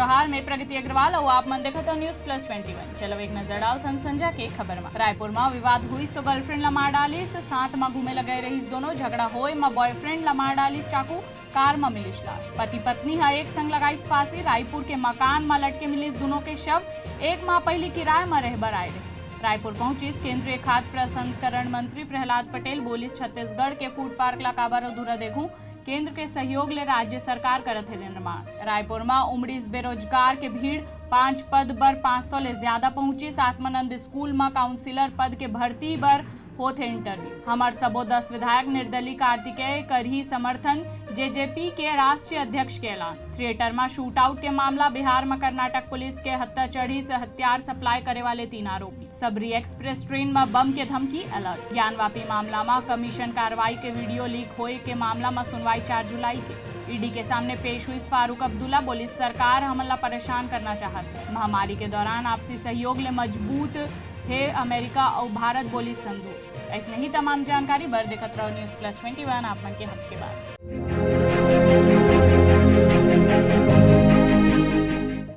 त्योहार में प्रगति अग्रवाल और आप मन देखो तो News+21। चलो एक नजर डालतन संजा के खबर में। रायपुर में विवाद हुई तो गर्लफ्रेंड ला मार डालीस, साथ में घूमे लगे रही दोनों। झगड़ा होए में बॉयफ्रेंड ला मार डालीस चाकू, कार में मिलिस लाश। पति पत्नी है एक संग लगाईस फांसी। रायपुर के मकान में लटके मिलिस दोनों के शव। एक माह पहले किराए में रहबर आए रहे। रायपुर पहुंचिस केंद्रीय खाद्य प्रसंस्करण मंत्री प्रहलाद पटेल। बोलिस छत्तीसगढ़ के फूड पार्क ला काबर अधूरा देखूं, केंद्र के सहयोग ले राज्य सरकार करत है निर्माण। रायपुर में उमड़ीस बेरोजगार के भीड़, 5 पद बर 500 ले ज्यादा पहुंची। आत्मानंद स्कूल में काउंसिलर पद के भर्ती बर होते इंटरव्यू। हमार सबो 10 विधायक निर्दलीय कार्तिकेय करही समर्थन। जेजेपी के राष्ट्रीय अध्यक्ष के ऐलान। थिएटर में शूट आउट के मामला। बिहार में कर्नाटक पुलिस के हत्या चढ़ी से हथियार सप्लाई करे वाले 3 आरोपी। सबरी एक्सप्रेस ट्रेन में बम के धमकी, अलर्ट। ज्ञानवापी मामला में कमीशन कार्रवाई के वीडियो लीक होए के मामला में सुनवाई 4 जुलाई के। ईडी के सामने पेश हुई फारूक अब्दुल्ला। बोली सरकार हमला परेशान करना चाहत है। महामारी के दौरान आपसी सहयोग ले मजबूत है अमेरिका और भारत, बोली संधू। ऐसे ही तमाम जानकारी बर देखत रहो News+21 आप मन के हक के बाद।